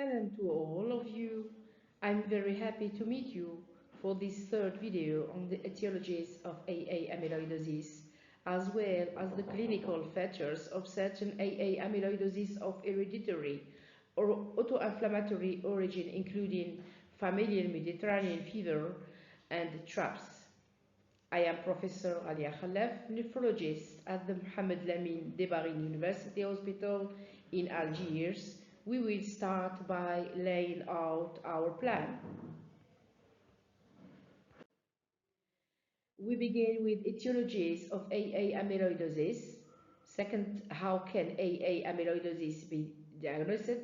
Salam to all of you. I'm very happy to meet you for this third video on the etiologies of AA amyloidosis, as well as the clinical features of certain AA amyloidosis of hereditary or autoinflammatory origin, including familial Mediterranean fever and TRAPS. I am Professor Alia Khalaf, nephrologist at the Mohamed Lamine Debarine University Hospital in Algiers. We will start by laying out our plan. We begin with etiologies of AA amyloidosis. Second, how can AA amyloidosis be diagnosed?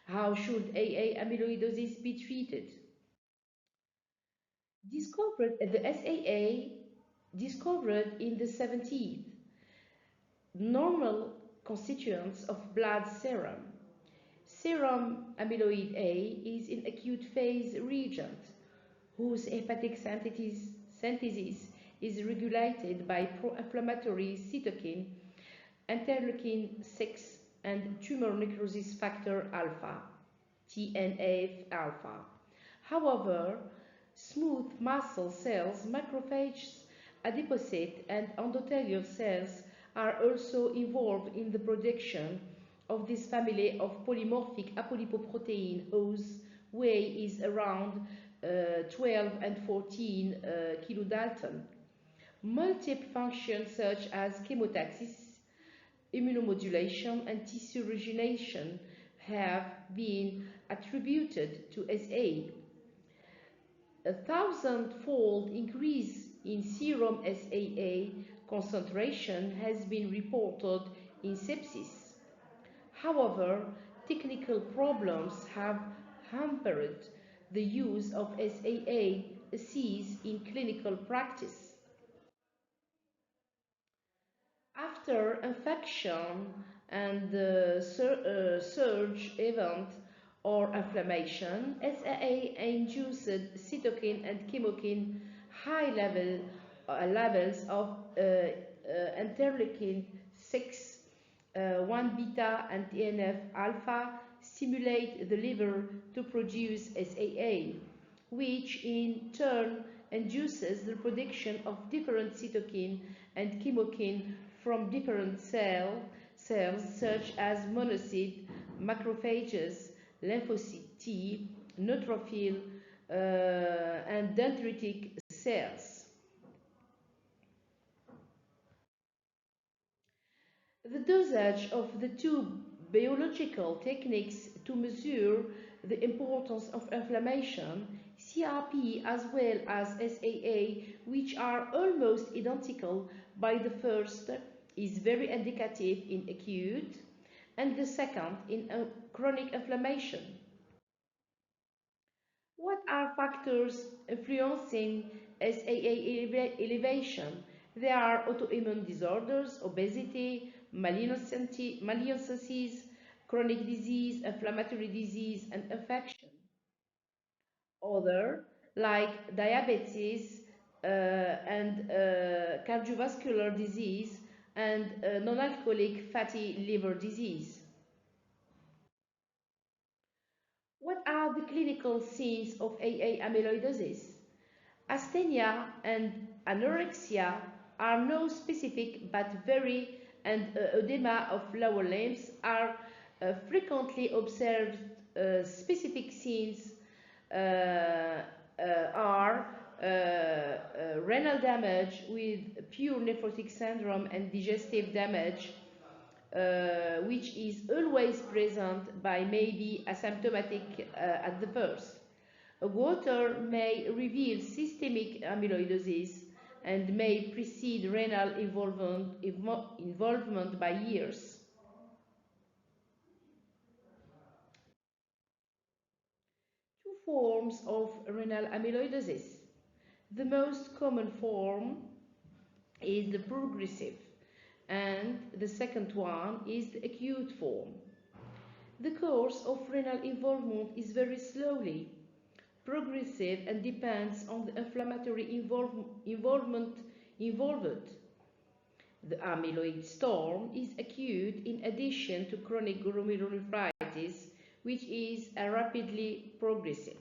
How should AA amyloidosis be treated? The SAA discovered in the 70s normal constituents of blood serum. Serum amyloid A is in acute phase reagent whose hepatic synthesis is regulated by pro-inflammatory cytokine, interleukin 6, and tumor necrosis factor alpha, TNF alpha. However, smooth muscle cells, macrophages, adipocytes, and endothelial cells are also involved in the production of this family of polymorphic apolipoprotein whose weight is around 12 and 14 kilodalton. Multiple functions such as chemotaxis, immunomodulation, and tissue regeneration have been attributed to SA. A 1,000-fold increase in serum SAA concentration has been reported in sepsis. However, technical problems have hampered the use of SAA assays in clinical practice. After infection and surge event or inflammation, SAA induced cytokine and chemokine high levels of interleukin 6, 1 beta, and TNF alpha stimulate the liver to produce SAA, which in turn induces the production of different cytokine and chemokine from different cells such as monocyte, macrophages, lymphocyte T, neutrophil, and dendritic cells. The dosage of the two biological techniques to measure the importance of inflammation, CRP as well as SAA, which are almost identical by the first, is very indicative in acute, and the second in chronic inflammation. What are factors influencing SAA elevation? There are autoimmune disorders, obesity, malignancies, chronic disease, inflammatory disease, and infection. Other, like diabetes and cardiovascular disease and non-alcoholic fatty liver disease. What are the clinical signs of AA amyloidosis? Asthenia and anorexia are no specific but very, and edema of lower limbs are frequently observed. Specific signs are renal damage with pure nephrotic syndrome and digestive damage, which is always present by maybe asymptomatic at the first. Water may reveal systemic amyloidosis and may precede renal involvement by years. Two forms of renal amyloidosis. The most common form is the progressive, and the second one is the acute form. The course of renal involvement is very slowly progressive and depends on the inflammatory involvement involved. The amyloid storm is acute in addition to chronic glomerulonephritis, which is rapidly progressive.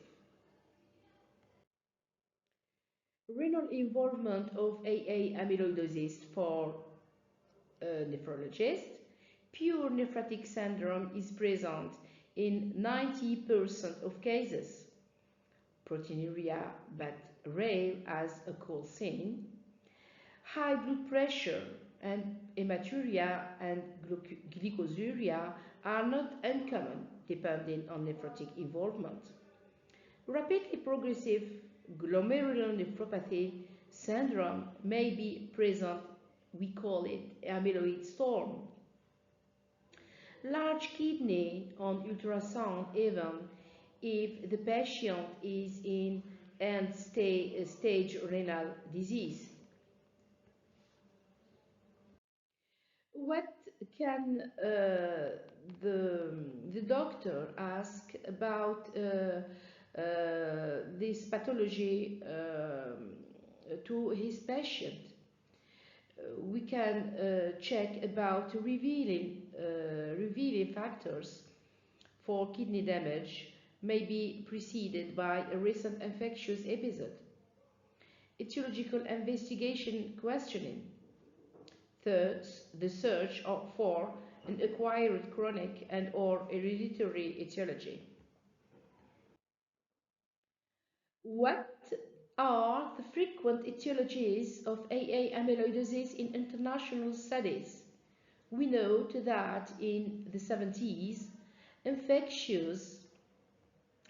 Renal involvement of AA amyloidosis for a nephrologist. Pure nephrotic syndrome is present in 90% of cases. Proteinuria, but rare as a cold scene. High blood pressure and hematuria and glycosuria are not uncommon depending on nephrotic involvement. Rapidly progressive glomerulonephropathy syndrome may be present. We call it amyloid storm. Large kidney on ultrasound even if the patient is in end-stage renal disease. What can the doctor ask about this pathology to his patient? We can check about revealing factors for kidney damage may be preceded by a recent infectious episode. Etiological investigation questioning. Third, the search for an acquired chronic and or hereditary etiology. What are the frequent etiologies of AA amyloidosis in international studies? We note that in the 70s, infectious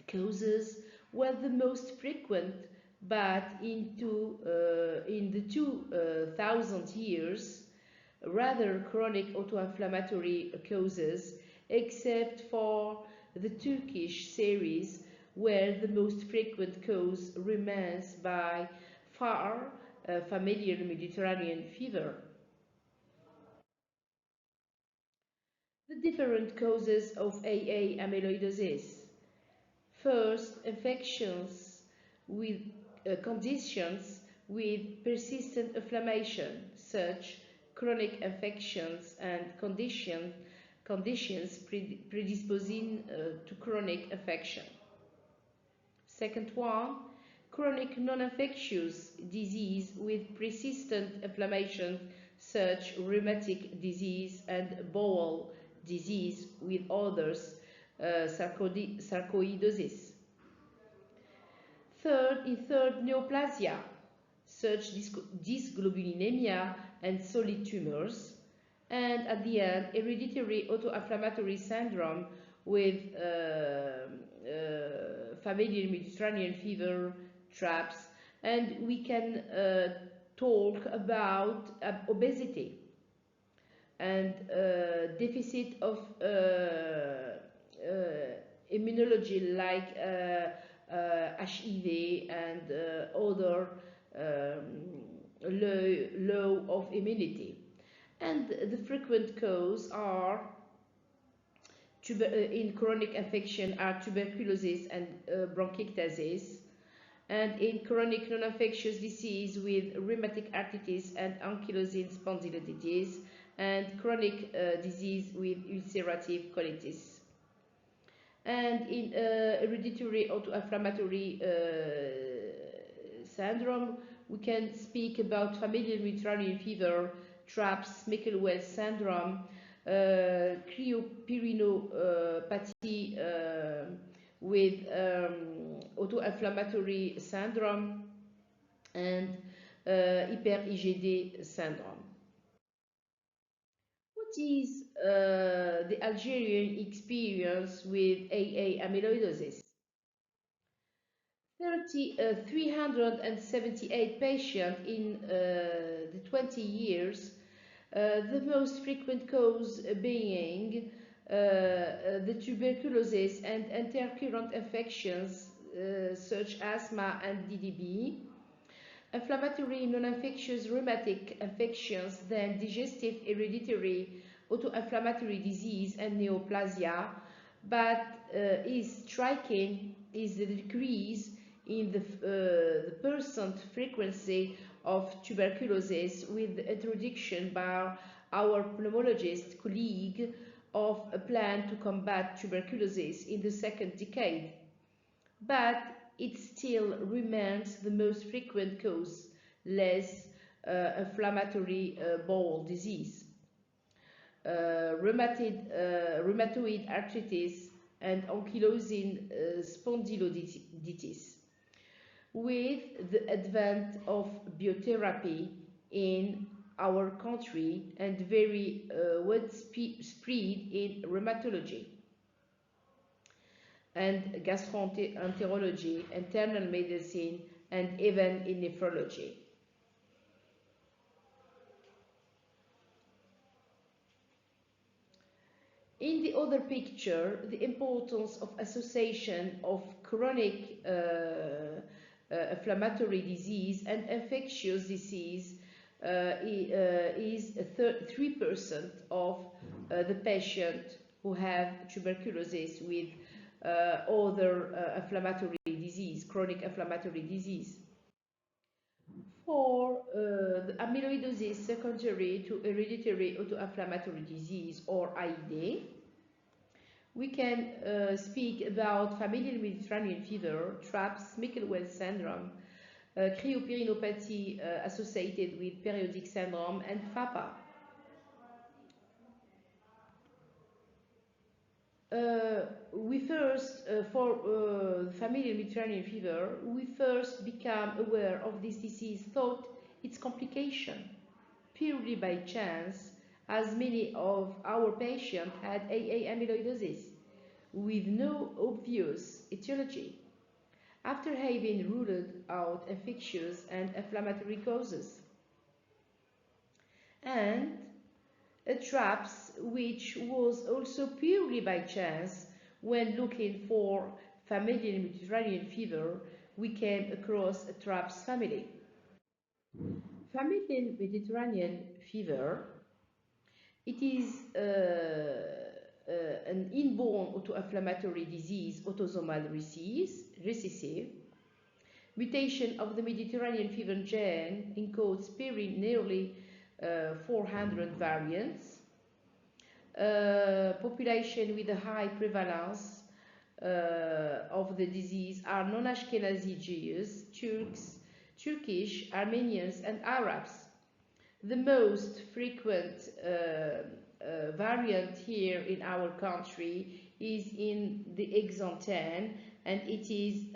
causes were the most frequent, but in the 2000 years, rather chronic autoinflammatory causes, except for the Turkish series, where the most frequent cause remains by far familiar Mediterranean fever. The different causes of AA amyloidosis. First, infections with conditions with persistent inflammation, such chronic infections and conditions predisposing to chronic infection. Second one, chronic non-infectious disease with persistent inflammation, such rheumatic disease and bowel disease with others, sarcoidosis. Third, neoplasia, such dysglobulinemia and solid tumors. And at the end, hereditary autoinflammatory syndrome with familiar Mediterranean fever, TRAPS, and we can talk about obesity and deficit of immunology like HIV and other low of immunity. And the frequent cause are in chronic infection are tuberculosis and bronchiectasis, and in chronic non-infectious disease with rheumatic arthritis and ankylosing spondylitis, and chronic disease with ulcerative colitis. And in hereditary autoinflammatory syndrome, we can speak about familial Mediterranean fever, TRAPS, Meckel-Wells syndrome, cryopyrinopathy with autoinflammatory syndrome, and hyper-IgD syndrome. What is the Algerian experience with AA amyloidosis? 378 patients in the 20 years, the most frequent cause being the tuberculosis and intercurrent infections such as asthma and DDB, inflammatory non-infectious rheumatic infections, then digestive hereditary autoinflammatory disease and neoplasia, but is striking is the decrease in the percent frequency of tuberculosis with the introduction by our pneumologist colleague of a plan to combat tuberculosis in the second decade, but it still remains the most frequent cause, less inflammatory bowel disease, rheumatoid arthritis, and ankylosing spondylolisthesis. With the advent of biotherapy in our country and very widespread in rheumatology and gastroenterology, internal medicine, and even in nephrology. In the other picture, the importance of association of chronic inflammatory disease and infectious disease is 3% of the patient who have tuberculosis with other inflammatory disease, chronic inflammatory disease. For the amyloidosis secondary to hereditary autoinflammatory disease, or AID, we can speak about familial Mediterranean fever, TRAPS, Michelwell syndrome, cryopyrinopathy associated with periodic syndrome, and FAPA. For familial Mediterranean fever, we first became aware of this disease, thought its complication, purely by chance, as many of our patients had AA amyloidosis, with no obvious etiology, after having ruled out infectious and inflammatory causes. And a TRAPS, which was also purely by chance. When looking for familial Mediterranean fever, we came across a TRAPS family. Familial Mediterranean fever, it is an inborn autoinflammatory disease, autosomal recessive. Mutation of the Mediterranean fever gene encodes nearly 400 variants. Population with a high prevalence of the disease are non-Ashkenazi Jews, Turkish, Armenians, and Arabs. The most frequent variant here in our country is in the exon 10, and it is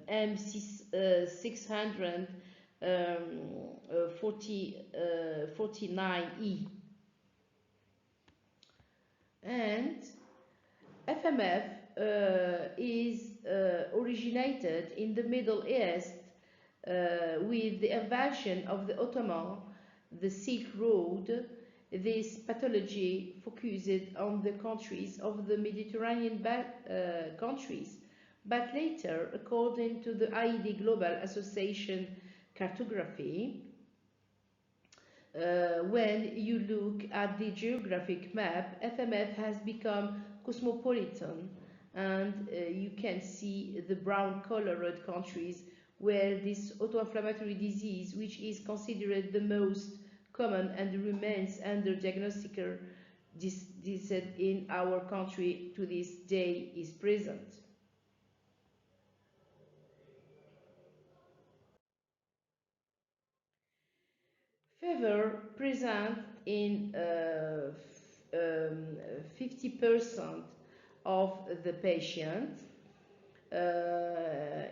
M649E. And FMF is originated in the Middle East with the invasion of the Ottoman, the Silk Road. This pathology focused on the countries of the Mediterranean countries, but later, according to the AID Global Association cartography, when you look at the geographic map, FMF has become cosmopolitan, and you can see the brown colored countries where this autoinflammatory disease, which is considered the most common and remains under diagnostic in our country to this day, is present. Fever present in 50% of the patient,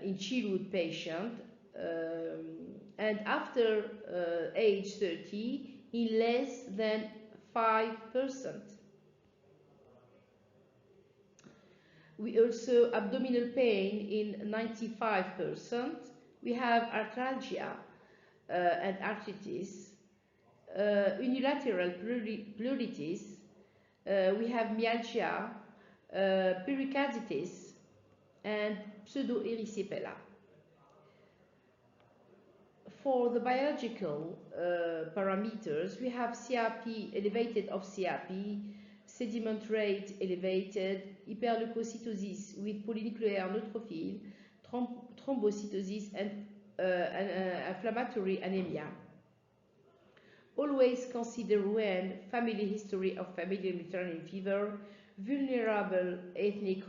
in childhood patient, and after age 30 in less than 5%. We also abdominal pain in 95%. We have arthralgia and arthritis, unilateral pleuritis. We have myalgia, pericarditis, and pseudoerysipelas. For the biological parameters, we have CRP, elevated of CRP, sediment rate elevated, hyperleukocytosis with polynuclear neutrophil, thrombocytosis, and inflammatory anemia. Always consider when family history of familial Mediterranean fever, vulnerable ethnic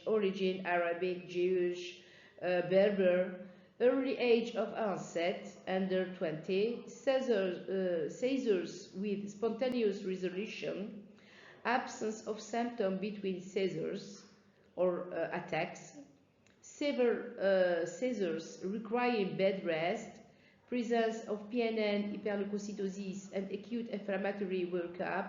origin, Arabic, Jewish, Berber, early age of onset, under 20, seizures with spontaneous resolution, absence of symptom between seizures or attacks, severe seizures requiring bed rest, presence of PNN, hyperleukocytosis, and acute inflammatory workup,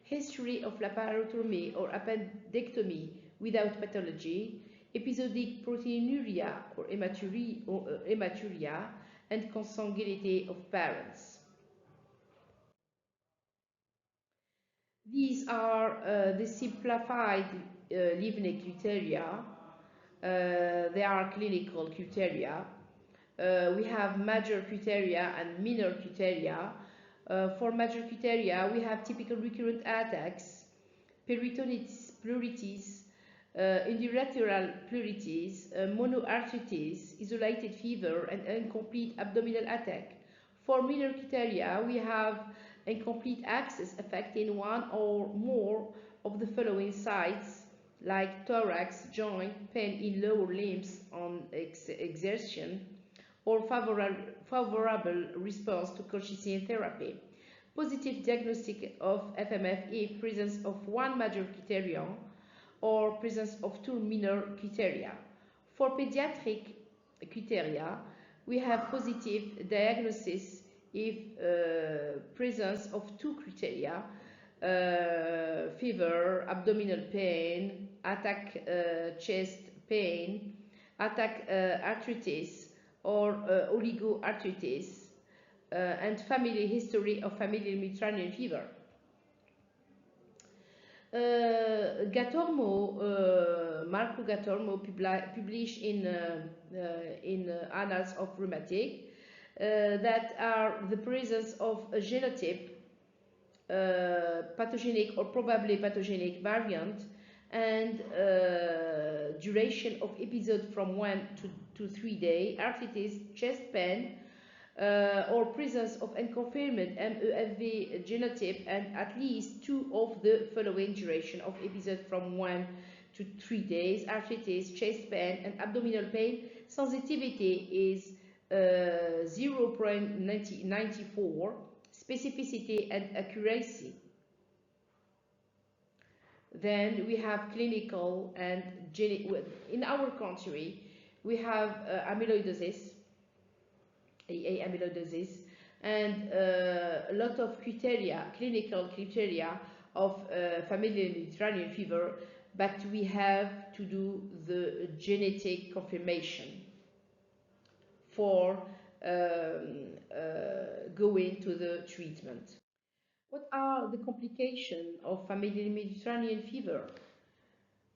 history of laparotomy or appendectomy without pathology, episodic proteinuria or hematuria, and consanguinity of parents. These are the simplified Livni criteria. They are clinical criteria. We have major criteria and minor criteria. For major criteria, we have typical recurrent attacks, peritonitis, pleuritis, unilateral pleuritis, monoarthritis, isolated fever, and incomplete abdominal attack. For minor criteria, we have incomplete access affecting one or more of the following sites, like thorax, joint, pain in lower limbs on exertion, or favorable response to colchicine therapy. Positive diagnostic of FMF if presence of one major criterion or presence of two minor criteria. For pediatric criteria, we have positive diagnosis if presence of two criteria, fever, abdominal pain, attack chest pain, attack arthritis, or oligoarthritis, and family history of familial Mediterranean fever. Marco Gatormo published in Annals of Rheumatic that are the presence of a genotype, pathogenic or probably pathogenic variant, and duration of episode from 1 to 3 days, arthritis, chest pain, or presence of unconfirmed MEFV genotype, and at least two of the following duration of episode from 1 to 3 days, arthritis, chest pain, and abdominal pain. Sensitivity is 0.94, specificity and accuracy. Then we have clinical and in our country we have amyloidosis, AA amyloidosis, and a lot of criteria, clinical criteria of familial Mediterranean fever, but we have to do the genetic confirmation for going to the treatment. What are the complications of familial Mediterranean fever?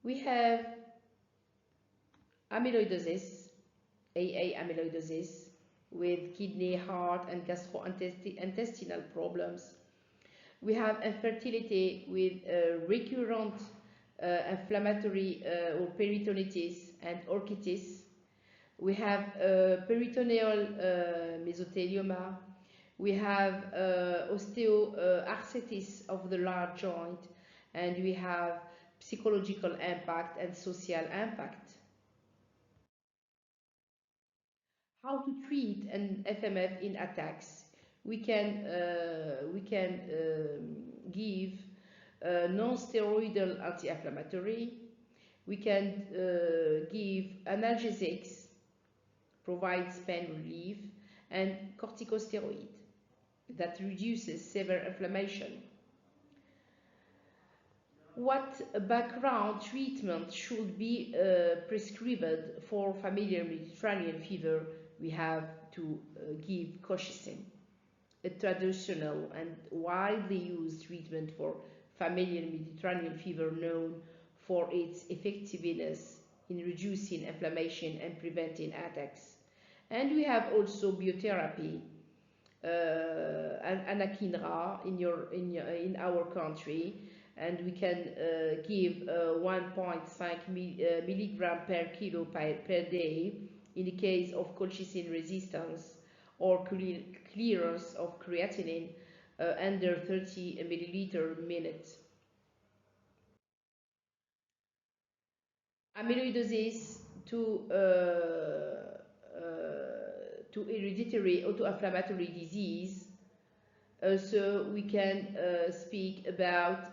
We have amyloidosis, AA amyloidosis, with kidney, heart, and gastrointestinal problems. We have infertility with recurrent inflammatory or peritonitis and orchitis. We have peritoneal mesothelioma. We have osteoarthritis of the large joint, and we have psychological impact and social impact. How to treat an FMF in attacks? We can give non-steroidal anti-inflammatory. We can give analgesics, provides pain relief, and corticosteroid that reduces severe inflammation. What background treatment should be prescribed for familial Mediterranean fever? We have to give colchicine, a traditional and widely used treatment for familial Mediterranean fever, known for its effectiveness in reducing inflammation and preventing attacks. And we have also biotherapy, anakinra in our country, and we can give 1.5 milligram per kilo per day in the case of colchicine resistance or clearance of creatinine, under 30 milliliter minute. Amyloidosis to hereditary autoinflammatory disease. So we can speak about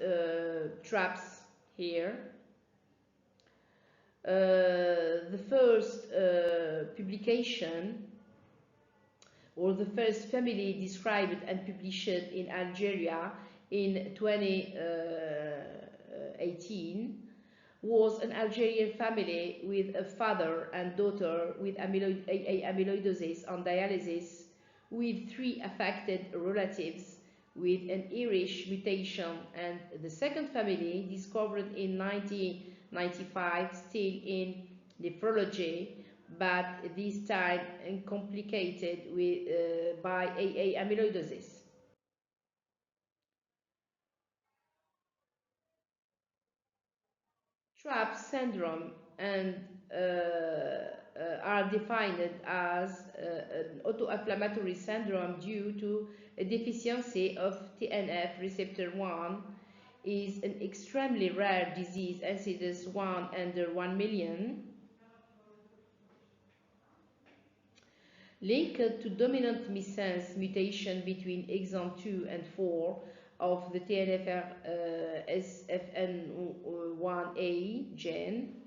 TRAPS here. The first publication, or the first family described and published in Algeria in 2018, was an Algerian family with a father and daughter with amyloidosis on dialysis, with 3 affected relatives with an Irish mutation, and the second family discovered in 1995, still in nephrology, but this time complicated by AA amyloidosis. TRAPS syndrome and are defined as an autoinflammatory syndrome due to a deficiency of TNF receptor 1, is an extremely rare disease, incidence 1 under 1 million, linked to dominant missense mutation between exon 2 and 4 of the TNFR SFN1A gene.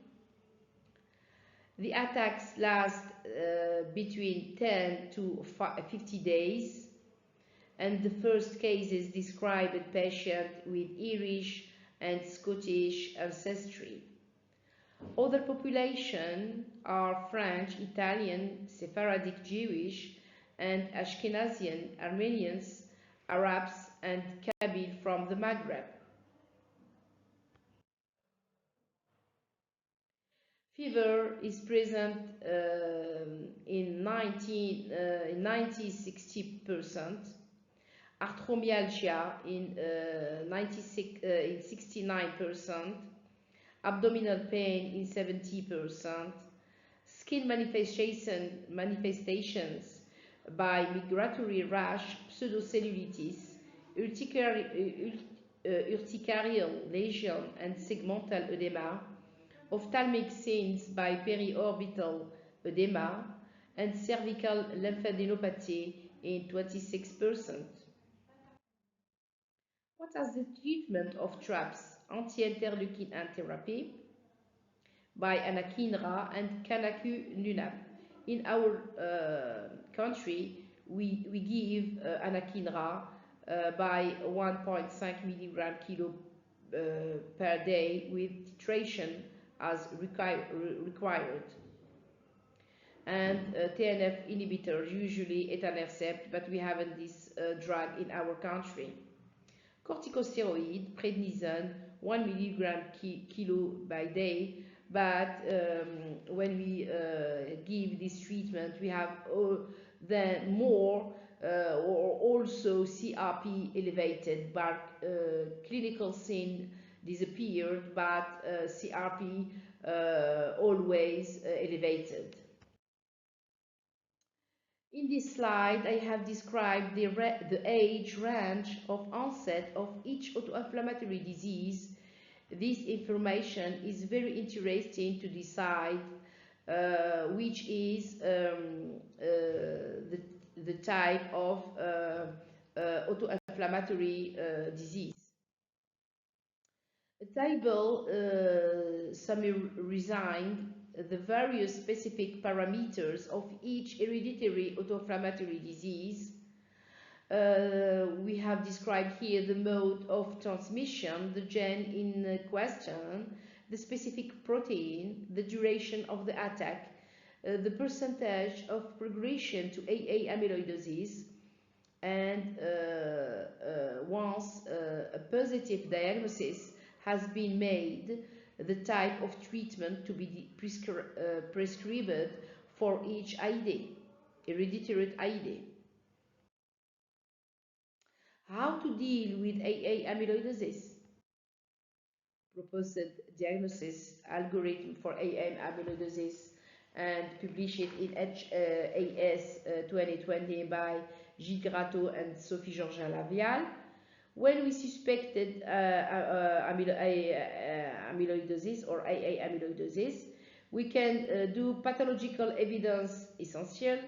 The attacks last between 10 to 50 days, and the first cases described a patient with Irish and Scottish ancestry. Other populations are French, Italian, Sephardic Jewish, and Ashkenazian Armenians, Arabs, and Kabyle from the Maghreb. Fever is present in 60%, arthromyalgia in 69%, abdominal pain in 70%, skin manifestations by migratory rash, pseudocellulitis, urticarial lesion and segmental edema, ophthalmic signs by periorbital edema, and cervical lymphadenopathy in 26%. What is the treatment of TRAPS? Anti-interleukin-1 therapy by anakinra and canakinumab. In our country, we give anakinra by 1.5 milligram kilo per day with titration as required. And TNF inhibitor, usually etanercept, but we haven't this drug in our country. Corticosteroid, prednisone, 1 milligram kilo by day, but when we give this treatment, we have then more or also CRP elevated, but clinical sign disappeared, but CRP always elevated. In this slide, I have described the age range of onset of each autoinflammatory disease. This information is very interesting to decide which is the type of autoinflammatory disease. A table summarizing the various specific parameters of each hereditary autoinflammatory disease. We have described here the mode of transmission, the gene in question, the specific protein, the duration of the attack, the percentage of progression to AA amyloidosis, and once a positive diagnosis has been made, the type of treatment to be prescribed for each ID, hereditary ID. How to deal with AA amyloidosis? Proposed diagnosis algorithm for AA amyloidosis and published in HAS 2020 by Gilles Grato and Sophie Georgia Lavial. When we suspected amyloidosis or AA amyloidosis, we can do pathological evidence essential,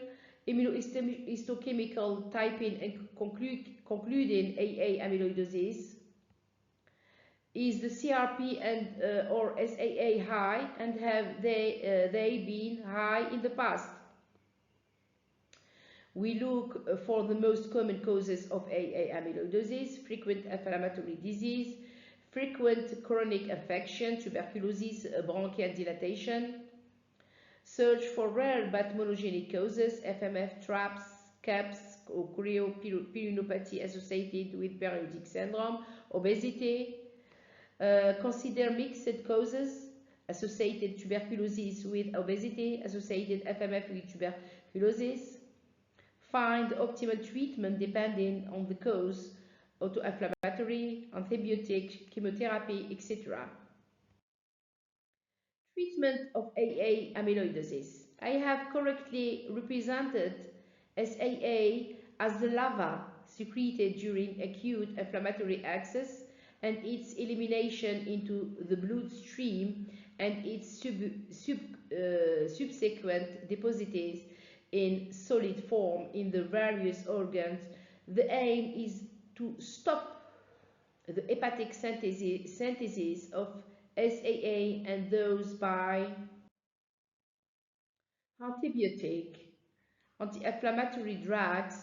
immunohistochemical typing and concluding AA amyloidosis. Is the CRP and or SAA high, and have they been high in the past? We look for the most common causes of AA amyloidosis: frequent inflammatory disease, frequent chronic infection, tuberculosis, bronchial dilatation. Search for rare but monogenic causes: FMF, TRAPS, CAPS, or chorioretinopathy associated with periodic syndrome, obesity. Consider mixed causes: associated tuberculosis with obesity, associated FMF with tuberculosis. Find optimal treatment depending on the cause: autoinflammatory, antibiotic, chemotherapy, etc. Treatment of AA amyloidosis. I have correctly represented SAA as the lava secreted during acute inflammatory access and its elimination into the bloodstream and its subsequent deposits in solid form in the various organs. The aim is to stop the hepatic synthesis of SAA and those by antibiotic, anti-inflammatory drugs,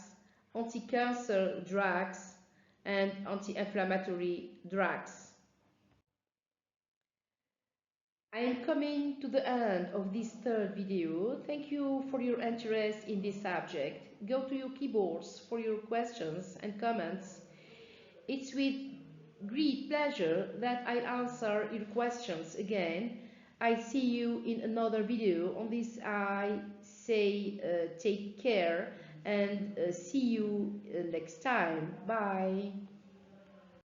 anti-cancer drugs, and anti-inflammatory drugs. I am coming to the end of this third video. Thank you for your interest in this subject. Go to your keyboards for your questions and comments. It's with great pleasure that I'll answer your questions again. I see you in another video. On this I say take care and see you next time. Bye.